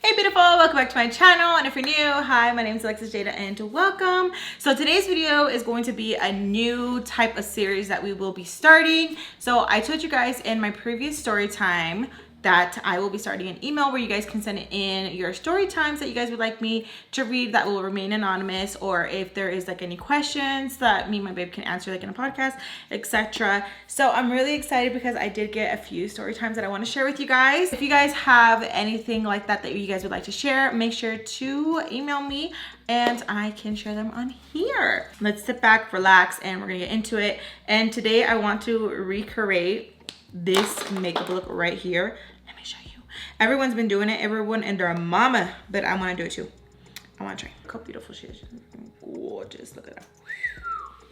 Hey beautiful, welcome back to my channel, and if you're new, hi, my name is Alexis Jayda and welcome. So today's video is going to be a new type of series that we will be starting. So I told you guys in my previous story time that I will be starting an email where you guys can send in your story times that you guys would like me to read that will remain anonymous, or if there is like any questions that me and my babe can answer like in a podcast, etc. So I'm really excited because I did get a few story times that I want to share with you guys. If you guys have anything like that you guys would like to share, make sure to email me and I can share them on here. Let's sit back, relax, and we're gonna get into it. And today I want to recreate this makeup look right here. Let me show you. Everyone's been doing it, everyone and their mama, but I want to do it too. I want to try. Look how beautiful she is. Gorgeous. Look at that.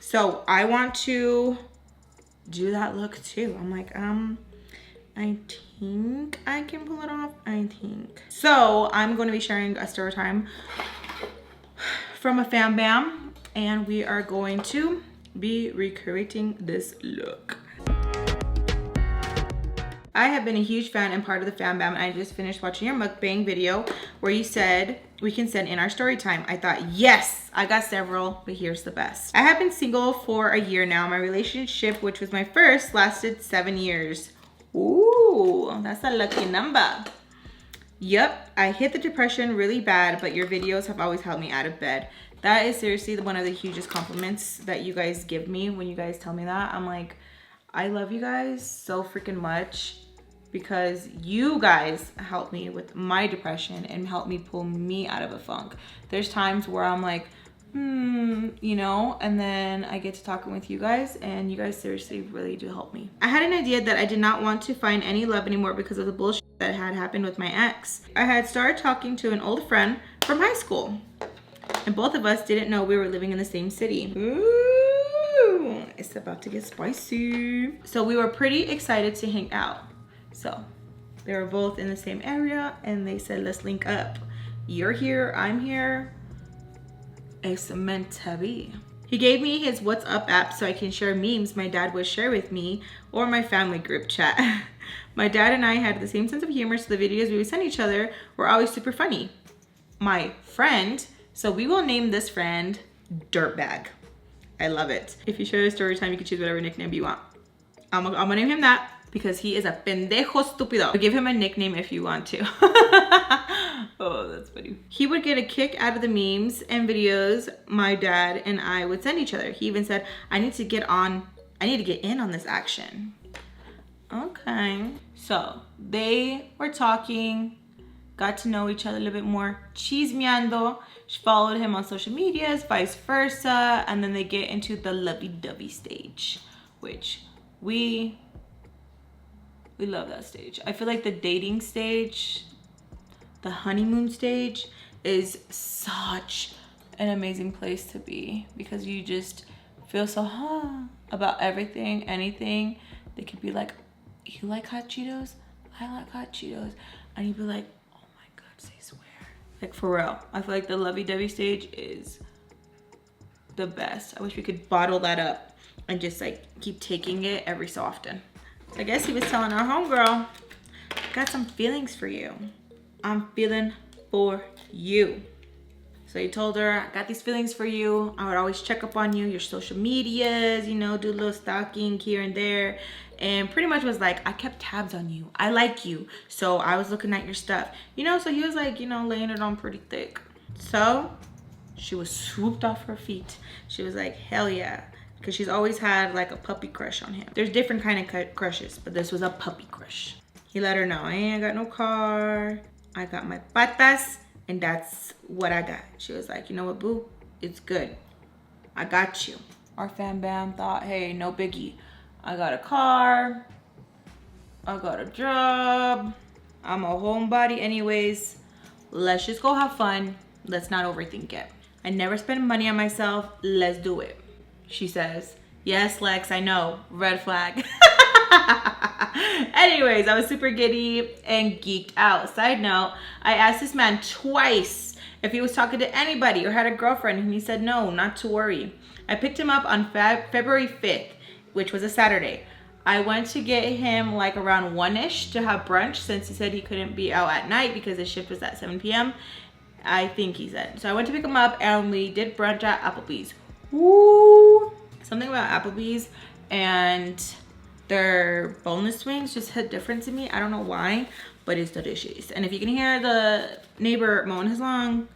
So I want to do that look too. I'm like, I think I can pull it off. I think so. I'm going to be sharing a story time from a Fambam, and we are going to be recreating this look. I have been a huge fan and part of the Fambam, and I just finished watching your mukbang video where you said we can send in our story time. I thought, yes, I got several, but here's the best. I have been single for a year now. My relationship, which was my first, lasted 7 years. Ooh, that's a lucky number. Yep, I hit the depression really bad, but your videos have always helped me out of bed. That is seriously one of the hugest compliments that you guys give me when you guys tell me that. I'm like, I love you guys so freaking much, because you guys helped me with my depression and helped me pull me out of a funk. There's times where I'm like, you know, and then I get to talking with you guys, and you guys seriously really do help me. I had an idea that I did not want to find any love anymore because of the bullshit that had happened with my ex. I had started talking to an old friend from high school, and both of us didn't know we were living in the same city. Ooh, it's about to get spicy. So we were pretty excited to hang out. So they were both in the same area and they said, let's link up. You're here, I'm here. It's meant to be. He gave me his What's Up app so I can share memes my dad would share with me or my family group chat. My dad and I had the same sense of humor, so the videos we would send each other were always super funny. My friend, so we will name this friend Dirtbag. I love it. If you share a story time, you can choose whatever nickname you want. I'm gonna name him that, because he is a pendejo estúpido. Give him a nickname if you want to. Oh, that's funny. He would get a kick out of the memes and videos my dad and I would send each other. He even said, I need to get in on this action. Okay. So they were talking, got to know each other a little bit more, chismeando. She followed him on social medias, vice versa, and then they get into the lovey-dovey stage, which we love that stage. I feel like the dating stage, the honeymoon stage, is such an amazing place to be, because you just feel so about everything, anything. They could be like, you like hot Cheetos? I like hot Cheetos. And you'd be like, oh my God, say swear. Like, for real. I feel like the lovey-dovey stage is the best. I wish we could bottle that up and just like keep taking it every so often. I guess he was telling our homegirl, got some feelings for you. I'm feeling for you. So he told her, I got these feelings for you. I would always check up on you, your social medias, you know, do a little stalking here and there. And pretty much was like, I kept tabs on you. I like you. So I was looking at your stuff. You know, so he was like, you know, laying it on pretty thick. So she was swooped off her feet. She was like, hell yeah. Because she's always had like a puppy crush on him. There's different kind of crushes, but this was a puppy crush. He let her know, I ain't got no car. I got my patas, and that's what I got. She was like, you know what, boo? It's good. I got you. Our Fambam thought, hey, no biggie. I got a car. I got a job. I'm a homebody anyways. Let's just go have fun. Let's not overthink it. I never spend money on myself. Let's do it. She says, yes, Lex, I know. Red flag. Anyways, I was super giddy and geeked out. Side note, I asked this man twice if he was talking to anybody or had a girlfriend, and he said no, not to worry. I picked him up on February 5th, which was a Saturday. I went to get him like around 1-ish to have brunch since he said he couldn't be out at night because his shift was at 7 p.m. I think he said. So I went to pick him up and we did brunch at Applebee's. Woo! Something about Applebee's and their boneless wings just hit different to me. I don't know why, but it's delicious. And if you can hear the neighbor mowing his lawn,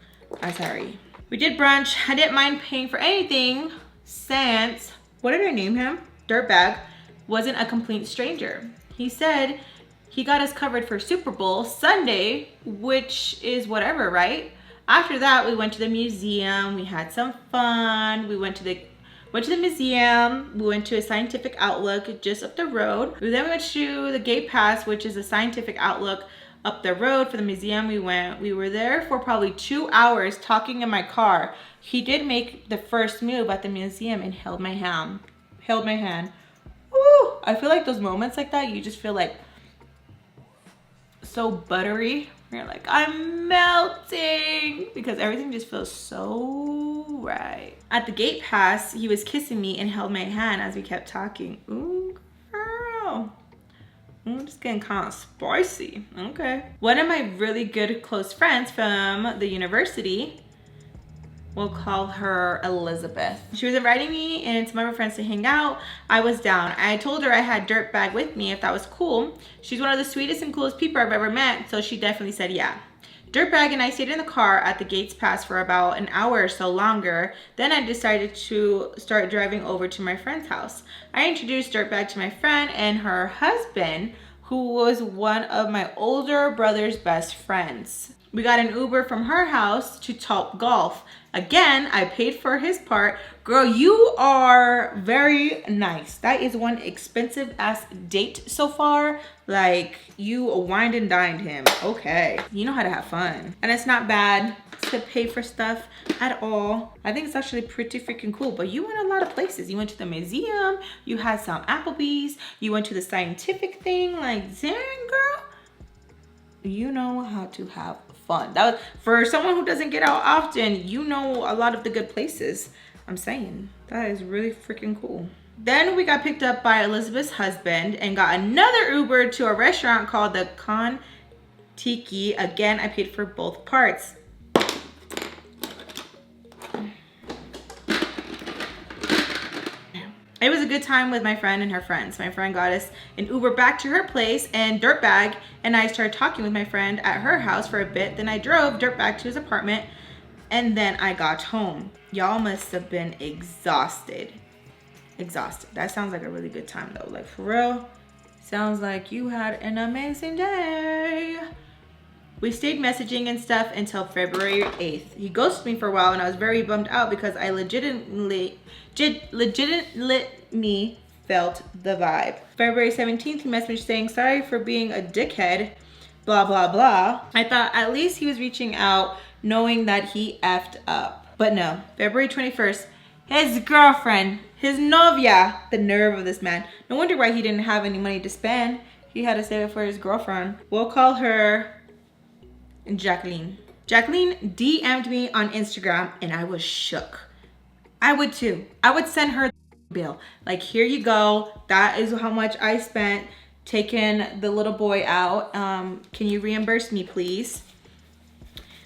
I'm sorry. We did brunch. I didn't mind paying for anything since, what did I name him? Dirtbag wasn't a complete stranger. He said he got us covered for Super Bowl Sunday, which is whatever, right? After that, we went to the museum. We had some fun. We went to the museum. We went to a scientific outlook just up the road. Then we went to the gate pass, which is a scientific outlook up the road for the museum. We were there for probably 2 hours talking in my car. He did make the first move at the museum and held my hand. Ooh, I feel like those moments like that, you just feel like so buttery. You're like, I'm melting because everything just feels so right. At the gate pass, he was kissing me and held my hand as we kept talking. Ooh, girl. I'm just getting kind of spicy. Okay. One of my really good close friends from the university, we'll call her Elizabeth. She was inviting me and some of her friends to hang out. I was down. I told her I had Dirtbag with me if that was cool. She's one of the sweetest and coolest people I've ever met, so she definitely said yeah. Dirtbag and I stayed in the car at the gates pass for about an hour or so longer. Then I decided to start driving over to my friend's house. I introduced Dirtbag to my friend and her husband, who was one of my older brother's best friends. We got an Uber from her house to Top Golf. Again, I paid for his part. Girl, you are very nice. That is one expensive ass date so far. Like, you wined and dined him. Okay. You know how to have fun. And it's not bad to pay for stuff at all. I think it's actually pretty freaking cool. But you went a lot of places. You went to the museum. You had some Applebee's. You went to the scientific thing. Like, dang, girl. You know how to have fun. That was, for someone who doesn't get out often, you know a lot of the good places. I'm saying that is really freaking cool. Then we got picked up by Elizabeth's husband and got another Uber to a restaurant called the Kon-Tiki. Again, I paid for both parts. It was a good time with my friend and her friends. My friend got us an Uber back to her place, and Dirtbag and I started talking with my friend at her house for a bit. Then I drove Dirtbag to his apartment, and then I got home. Y'all must have been exhausted. That sounds like a really good time though. Like, for real, sounds like you had an amazing day. We stayed messaging and stuff until February 8th. He ghosted me for a while and I was very bummed out because I legitimately felt the vibe. February 17th, he messaged saying, sorry for being a dickhead, blah, blah, blah. I thought at least he was reaching out knowing that he effed up. But no, February 21st, his girlfriend, his novia, the nerve of this man. No wonder why he didn't have any money to spend. He had to save it for his girlfriend. We'll call her Jacqueline. Jacqueline DM'd me on Instagram and I was shook. I would too. I would send her the bill. Like, here you go. That is how much I spent taking the little boy out. Can you reimburse me, please?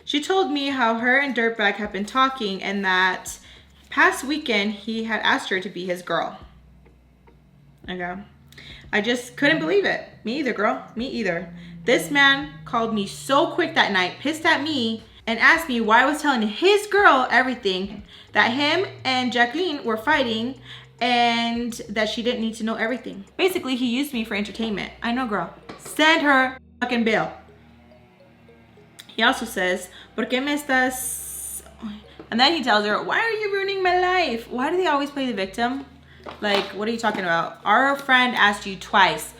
She told me how her and Dirtbag have been talking and that past weekend he had asked her to be his girl. Okay. I just couldn't believe it. Me either, girl. Me either. This man called me so quick that night, pissed at me, and asked me why I was telling his girl everything. That him and Jacqueline were fighting and that she didn't need to know everything. Basically, he used me for entertainment. I know, girl. Send her fucking bill. He also says, ¿Por qué me estás? And then he tells her, why are you ruining my life? Why do they always play the victim? Like, what are you talking about? Our friend asked you twice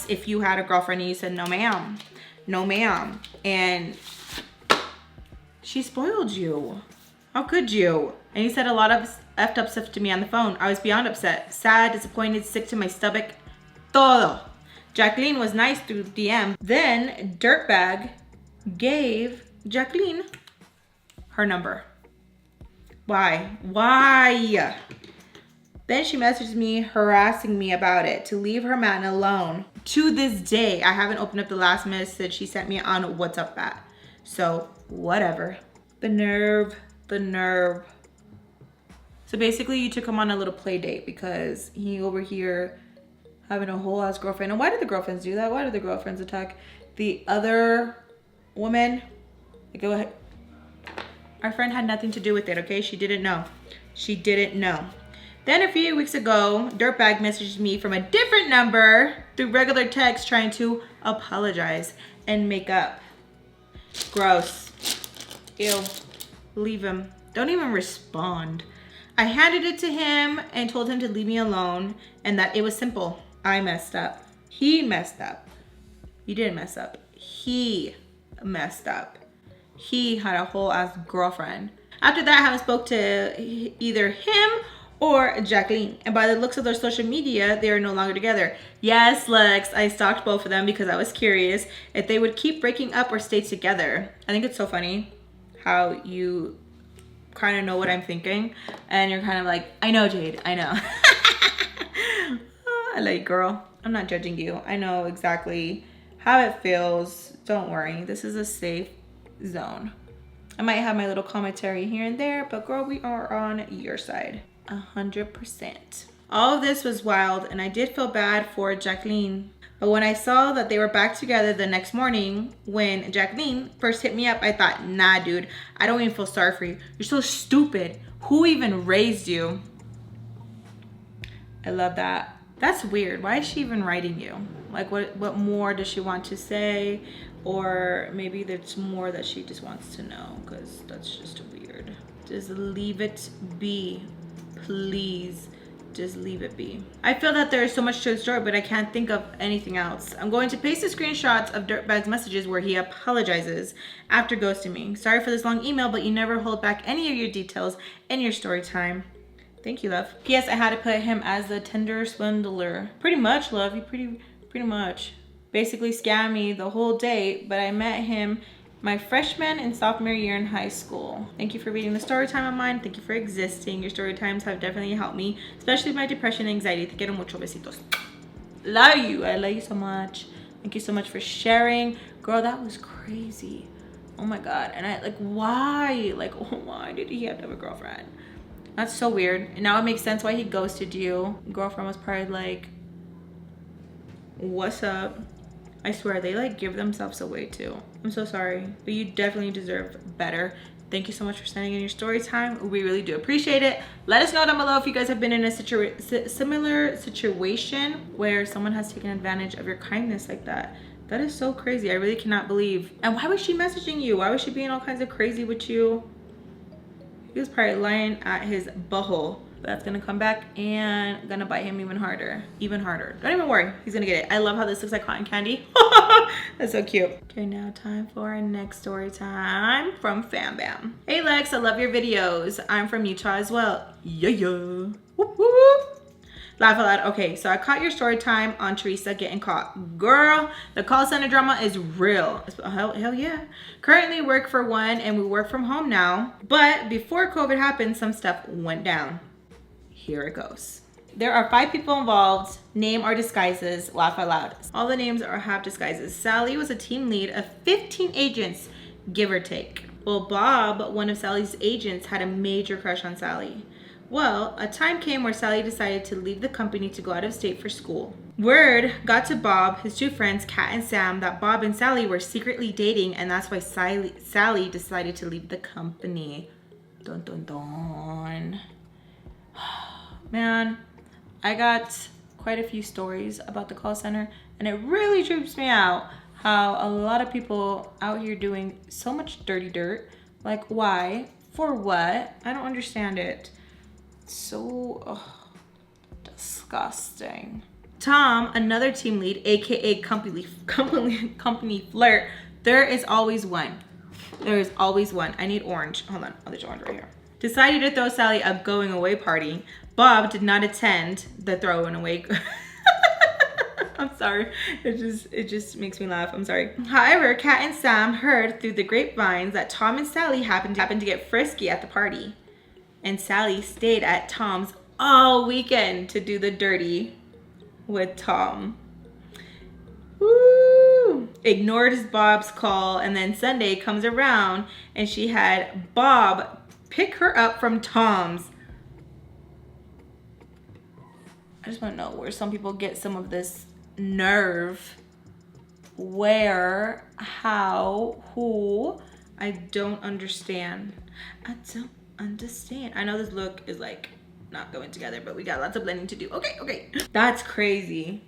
if you had a girlfriend and you said, no ma'am, no ma'am. And she spoiled you. How could you? And he said a lot of effed up stuff to me on the phone. I was beyond upset, sad, disappointed, sick to my stomach. Todo. Jacqueline was nice through DM. Then Dirtbag gave Jacqueline her number. Why? Why? Then she messaged me harassing me about it, to leave her man alone. To this day, I haven't opened up the last message she sent me on WhatsApp at. So, whatever. The nerve, the nerve. So basically, you took him on a little play date because he over here having a whole ass girlfriend. And why did the girlfriends do that? Why did the girlfriends attack the other woman? Go ahead. Our friend had nothing to do with it, okay? She didn't know. She didn't know. Then a few weeks ago, Dirtbag messaged me from a different number through regular text trying to apologize and make up. Gross. Ew. Leave him. Don't even respond. I handed it to him and told him to leave me alone and that it was simple. I messed up. He messed up. You didn't mess up. He messed up. He had a whole ass girlfriend. After that, I haven't spoke to either him or Jacqueline. And by the looks of their social media, they are no longer together. Yes, Lex, I stalked both of them because I was curious if they would keep breaking up or stay together. I think it's so funny how you kind of know what I'm thinking. And you're kind of like, I know, Jade, I know. I like, girl, I'm not judging you. I know exactly how it feels. Don't worry, this is a safe zone. I might have my little commentary here and there, but girl, we are on your side. 100%. All of this was wild and I did feel bad for Jacqueline. But when I saw that they were back together the next morning, when Jacqueline first hit me up, I thought, nah, dude, I don't even feel sorry for you. You're so stupid. Who even raised you? I love that. That's weird. Why is she even writing you? Like, what more does she want to say? Or maybe there's more that she just wants to know, because that's just weird. Just leave it be. Please, just leave it be. I feel that there is so much to the story, but I can't think of anything else. I'm going to paste the screenshots of Dirtbag's messages where he apologizes after ghosting me. Sorry for this long email, but you never hold back any of your details in your story time. Thank you, love. P.S. I had to put him as the Tinder swindler. Pretty much, love. You pretty much. Basically scammed me the whole date, but I met him my freshman and sophomore year in high school. Thank you for reading the story time of mine. Thank you for existing. Your story times have definitely helped me, especially my depression and anxiety. Te quiero mucho, besitos. Love you. I love you so much. Thank you so much for sharing. Girl, that was crazy. Oh my God. And I like, why? Like, why did he have to have a girlfriend? That's so weird. And now it makes sense why he ghosted you. Girlfriend was probably like, what's up? I swear, they like give themselves away too. I'm so sorry, but you definitely deserve better. Thank you so much for sending in your story time. We really do appreciate it. Let us know down below if you guys have been in a similar situation where someone has taken advantage of your kindness like that. That is so crazy. I really cannot believe. And why was she messaging you? Why was she being all kinds of crazy with you? He was probably lying at his butthole. That's gonna come back and gonna bite him even harder. Don't even worry, he's gonna get it. I love how this looks like cotton candy. That's so cute. Okay, now time for our next story time from Fambam. Hey Lex, I love your videos. I'm from Utah as well. Yeah. Whoop, whoop. Laugh out loud. Okay, so I caught your story time on Teresa getting caught. Girl, the call center drama is real. Hell yeah. Currently work for one and we work from home now. But before COVID happened, some stuff went down. Here it goes. There are 5 people involved. Name or disguises. Laugh out loud. All the names have disguises. Sally was a team lead of 15 agents, give or take. Well, Bob, one of Sally's agents, had a major crush on Sally. Well, a time came where Sally decided to leave the company to go out of state for school. Word got to Bob, his 2 friends, Kat and Sam, that Bob and Sally were secretly dating, and that's why Sally decided to leave the company. Dun dun dun. Man, I got quite a few stories about the call center, and it really trips me out how a lot of people out here doing so much dirty dirt. Like, why? For what? I don't understand it. So disgusting. Tom, another team lead, aka company flirt, there is always one. There is always one. I need orange. Hold on, I'll get you orange right here. Decided to throw Sally a going away party. Bob did not attend the throwing away. I'm sorry. It just makes me laugh. I'm sorry. However, Kat and Sam heard through the grapevines that Tom and Sally happened to get frisky at the party. And Sally stayed at Tom's all weekend to do the dirty with Tom. Woo! Ignored Bob's call, and then Sunday comes around and she had Bob pick her up from Tom's. I just want to know where some people get some of this nerve. Where, how, who? I don't understand. I don't understand. I know this look is like not going together, but we got lots of blending to do. Okay. That's crazy.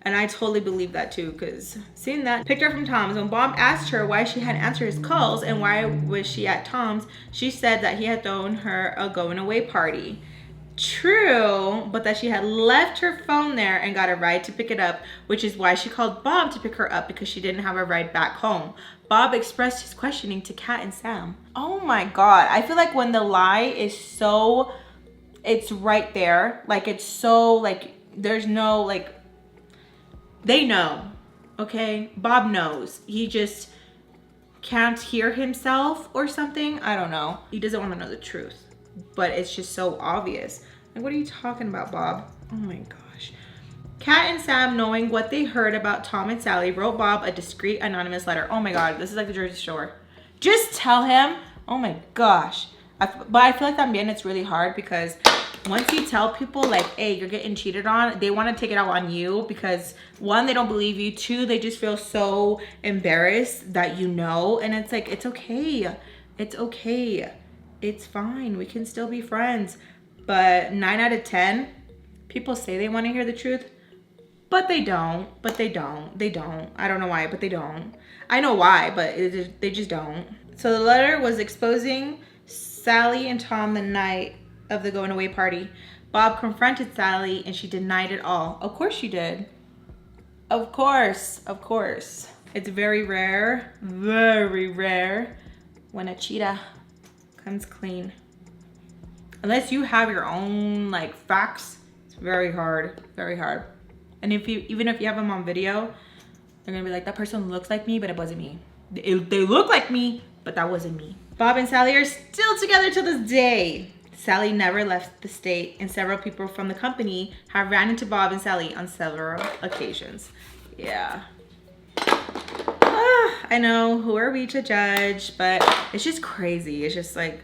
And I totally believe that too, because seeing that, picked her from Tom's. When Bob asked her why she hadn't answered his calls and why was she at Tom's, she said that he had thrown her a going away party. True, but that she had left her phone there and got a ride to pick it up, which is why she called Bob to pick her up, because she didn't have a ride back home. Bob expressed his questioning to Kat and Sam. Oh my God. I feel like when the lie is so, it's right there. Like it's so like, there's no like, they know, okay? Bob knows. He just can't hear himself or something. I don't know. He doesn't want to know the truth, but it's just so obvious. Like, what are you talking about, Bob? Oh my gosh. Kat and Sam, knowing what they heard about Tom and Sally, wrote Bob a discreet anonymous letter. Oh my God, this is like the Jersey Shore. Just tell him. Oh my gosh. But I feel like también it's really hard, because once you tell people like, hey, you're getting cheated on, they want to take it out on you, because one, they don't believe you. Two, they just feel so embarrassed that you know. And it's like, it's okay. It's okay. It's fine. We can still be friends. But 9 out of 10, people say they want to hear the truth, but they don't. They don't. I don't know why, but they don't. I know why, but they just don't. So the letter was exposing Sally and Tom the night of the going away party. Bob confronted Sally and she denied it all. Of course she did. Of course. It's very rare when a cheetah comes clean. Unless you have your own like facts, it's very hard. And even if you have them on video, they're gonna be like, that person looks like me, but it wasn't me. They look like me, but that wasn't me. Bob and Sally are still together to this day. Sally never left the state, and several people from the company have ran into Bob and Sally on several occasions. Yeah. I know, who are we to judge, but it's just crazy. It's just like,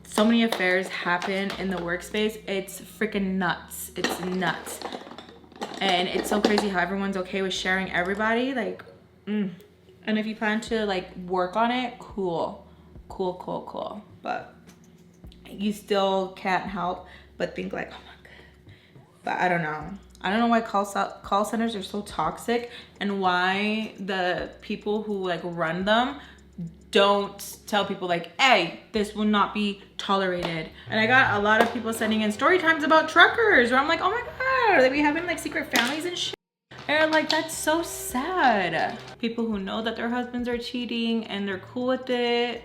so many affairs happen in the workspace. It's freaking nuts. It's nuts. And it's so crazy how everyone's okay with sharing everybody. Like, And if you plan to like work on it, cool. But you still can't help but think like, oh my God. But I don't know why call centers are so toxic, and why the people who like run them don't tell people like, hey, this will not be tolerated. And I got a lot of people sending in story times about truckers, where I'm like, oh my God, are they be having like secret families and shit? And like, that's so sad. People who know that their husbands are cheating and they're cool with it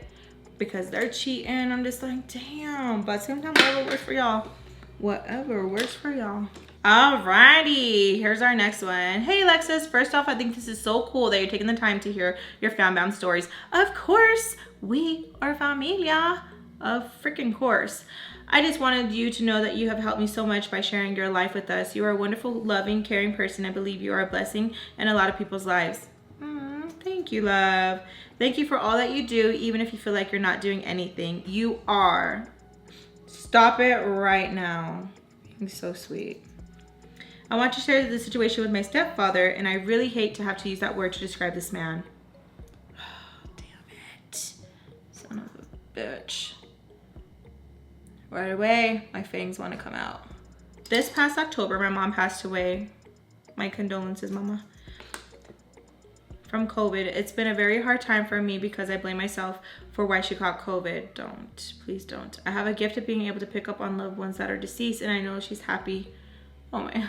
because they're cheating. I'm just like, damn. But sometimes whatever works for y'all. Whatever works for y'all. Alrighty, here's our next one. Hey Alexis, first off, I think this is so cool that you're taking the time to hear your Fambam stories. Of course, we are familia. Of freaking course. I just wanted you to know that you have helped me so much by sharing your life with us. You are a wonderful, loving, caring person. I believe you are a blessing in a lot of people's lives. Thank you, love. Thank you for all that you do, even if you feel like you're not doing anything. You are. Stop it right now. You're so sweet. I want to share the situation with my stepfather, and I really hate to have to use that word to describe this man. Oh, damn it. Son of a bitch. Right away, my fangs want to come out. This past October, my mom passed away. My condolences, mama. From COVID. It's been a very hard time for me because I blame myself for why she caught COVID. Don't. Please don't. I have a gift of being able to pick up on loved ones that are deceased, and I know she's happy. Oh my.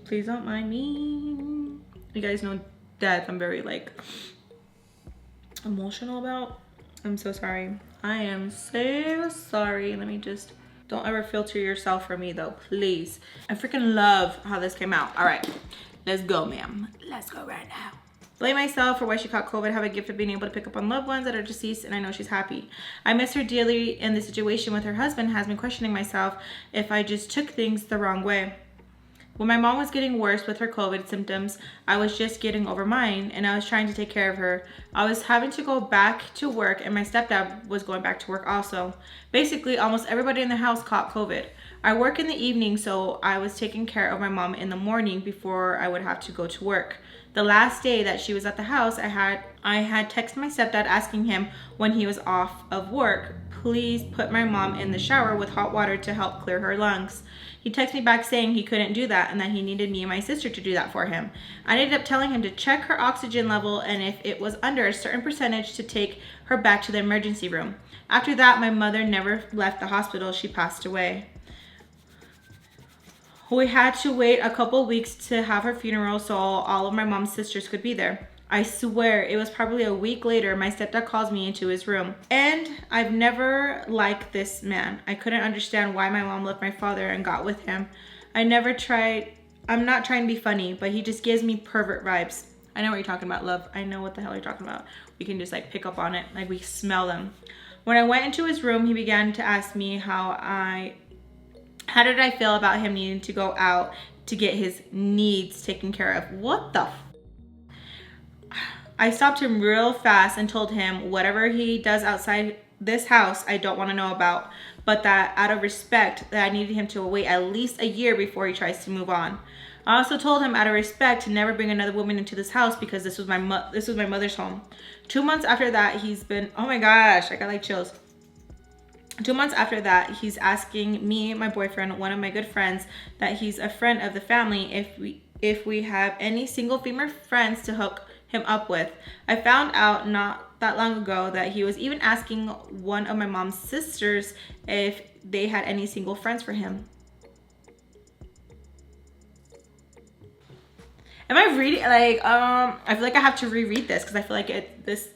Please don't mind me. You guys know death. I'm very like emotional about. I'm so sorry. I am so sorry. Let me just, don't ever filter yourself for me though, please. I freaking love how this came out. All right, let's go, ma'am. Let's go right now. Blame myself for why she caught COVID. Have a gift of being able to pick up on loved ones that are deceased, and I know she's happy. I miss her dearly, and the situation with her husband has me questioning myself if I just took things the wrong way. When my mom was getting worse with her COVID symptoms, I was just getting over mine, and I was trying to take care of her. I was having to go back to work, and my stepdad was going back to work also. Basically, almost everybody in the house caught COVID. I work in the evening, so I was taking care of my mom in the morning before I would have to go to work. The last day that she was at the house, I had texted my stepdad asking him when he was off of work, please put my mom in the shower with hot water to help clear her lungs. He texted me back saying he couldn't do that and that he needed me and my sister to do that for him. I ended up telling him to check her oxygen level, and if it was under a certain percentage, to take her back to the emergency room. After that, my mother never left the hospital. She passed away. We had to wait a couple weeks to have her funeral so all of my mom's sisters could be there. I swear it was probably a week later, my stepdad calls me into his room. And I've never liked this man. I couldn't understand why my mom left my father and got with him. I'm not trying to be funny, but he just gives me pervert vibes. I know what you're talking about, love. I know what the hell you're talking about. We can just like pick up on it, like we smell them. When I went into his room, he began to ask me how did I feel about him needing to go out to get his needs taken care of. What the I stopped him real fast and told him whatever he does outside this house, I don't want to know about, but that out of respect that I needed him to wait at least a year before he tries to move on. I also told him out of respect to never bring another woman into this house because this was my mother's home. 2 months after that, he's been, oh my gosh, I got like chills. 2 months after that, he's asking me, my boyfriend, one of my good friends, that he's a friend of the family, if we have any single female friends to hook him up with. I found out not that long ago that he was even asking one of my mom's sisters if they had any single friends for him. Am I reading like I feel like I have to reread this because I feel like this.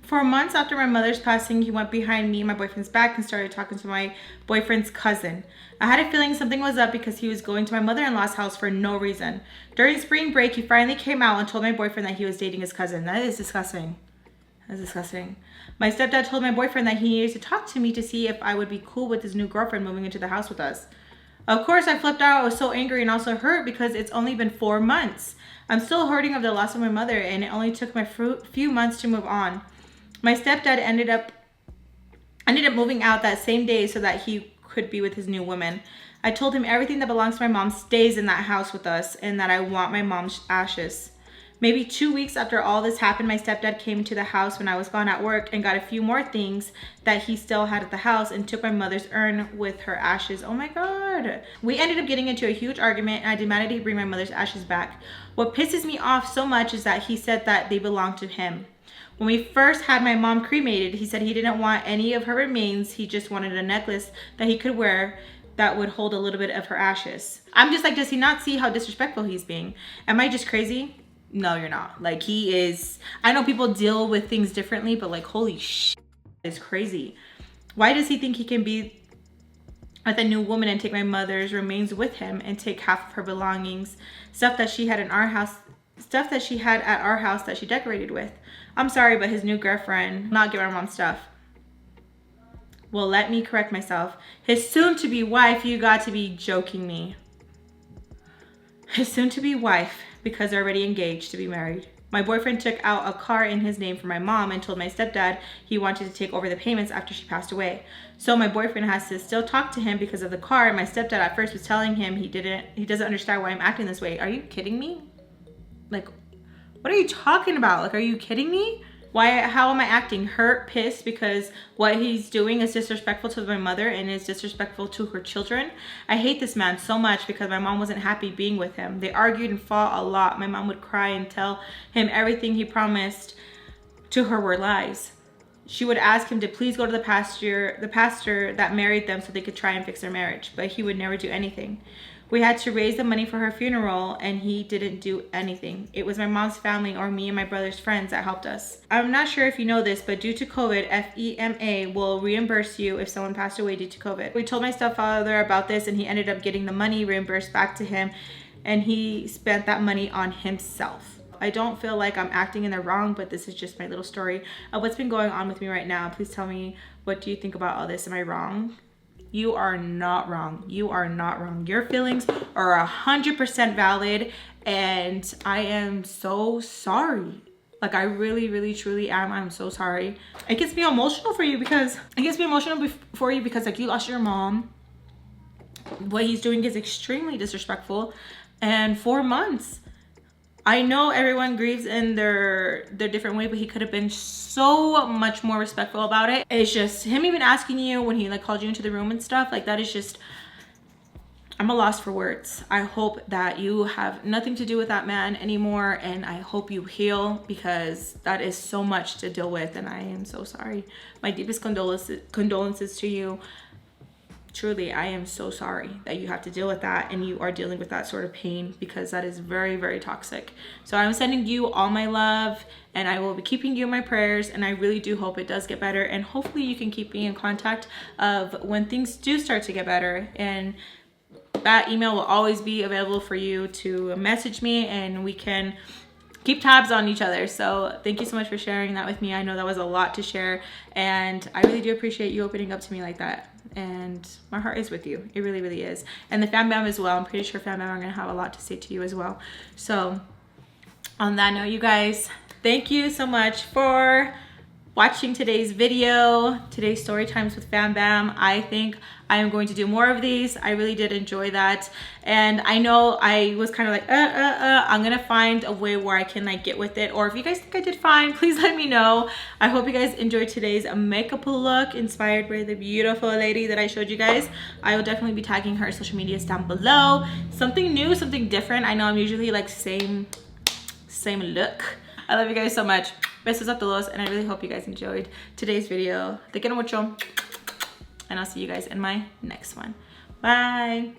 For months after my mother's passing, he went behind me and my boyfriend's back and started talking to my boyfriend's cousin. I had a feeling something was up because he was going to my mother-in-law's house for no reason. During spring break, he finally came out and told my boyfriend that he was dating his cousin. That is disgusting. That's disgusting. My stepdad told my boyfriend that he needed to talk to me to see if I would be cool with his new girlfriend moving into the house with us. Of course, I flipped out. I was so angry and also hurt because it's only been 4 months. I'm still hurting of the loss of my mother, and it only took my few months to move on. My stepdad ended up moving out that same day so that he could be with his new woman. I told him everything that belongs to my mom stays in that house with us and that I want my mom's ashes. Maybe 2 weeks after all this happened, my stepdad came to the house when I was gone at work and got a few more things that he still had at the house and took my mother's urn with her ashes. Oh my God. We ended up getting into a huge argument and I demanded he bring my mother's ashes back. What pisses me off so much is that he said that they belonged to him. When we first had my mom cremated, he said he didn't want any of her remains. He just wanted a necklace that he could wear that would hold a little bit of her ashes. I'm just like, does he not see how disrespectful he's being? Am I just crazy? No, you're not. Like, he is, I know people deal with things differently, but like, holy shit, it's crazy. Why does he think he can be with a new woman and take my mother's remains with him and take half of her belongings, stuff that she had at our house that she decorated with? I'm sorry, but his new girlfriend not give our mom stuff. Well, let me correct myself. His soon-to-be wife, you got to be joking me. His soon-to-be wife, because they're already engaged to be married. My boyfriend took out a car in his name for my mom and told my stepdad he wanted to take over the payments after she passed away. So my boyfriend has to still talk to him because of the car, and my stepdad at first was telling him he doesn't understand why I'm acting this way. Are you kidding me? Like, what are you talking about? Like, are you kidding me? How am I acting? Hurt, pissed because what he's doing is disrespectful to my mother and is disrespectful to her children. I hate this man so much because my mom wasn't happy being with him. They argued and fought a lot. My mom would cry and tell him everything he promised to her were lies. She would ask him to please go to the pastor that married them so they could try and fix their marriage, but he would never do anything. We had to raise the money for her funeral and he didn't do anything. It was my mom's family or me and my brother's friends that helped us. I'm not sure if you know this, but due to COVID, FEMA will reimburse you if someone passed away due to COVID. We told my stepfather about this and he ended up getting the money reimbursed back to him and he spent that money on himself. I don't feel like I'm acting in the wrong, but this is just my little story of what's been going on with me right now. Please tell me, what do you think about all this? Am I wrong? You are not wrong. You are not wrong. Your feelings are 100% valid, and I am so sorry. Like, I really, really, truly am. I'm so sorry. It gets me emotional for you because like, you lost your mom. What he's doing is extremely disrespectful. And 4 months. I know everyone grieves in their different way, but he could have been so much more respectful about it. It's just him even asking you when he like called you into the room and stuff, like that is just, I'm a loss for words. I hope that you have nothing to do with that man anymore, and I hope you heal, because that is so much to deal with, and I am so sorry. My deepest condolences to you. Truly, I am so sorry that you have to deal with that, and you are dealing with that sort of pain, because that is very, very toxic. So I'm sending you all my love, and I will be keeping you in my prayers, and I really do hope it does get better, and hopefully you can keep me in contact of when things do start to get better. And that email will always be available for you to message me, and we can keep tabs on each other. So thank you so much for sharing that with me. I know that was a lot to share, and I really do appreciate you opening up to me like that. And my heart is with you. It really, really is. And the Fambam as well. I'm pretty sure Fambam are gonna have a lot to say to you as well. So on that note, you guys, thank you so much for watching today's video, today's story times with Fambam. I think I am going to do more of these. I really did enjoy that. And I know I was kind of like, I'm gonna find a way where I can like get with it. Or if you guys think I did fine, please let me know. I hope you guys enjoyed today's makeup look inspired by the beautiful lady that I showed you guys. I will definitely be tagging her social medias down below. Something new, something different. I know I'm usually like same look. I love you guys so much. Besos a todos, and I really hope you guys enjoyed today's video. Te quiero mucho, and I'll see you guys in my next one. Bye.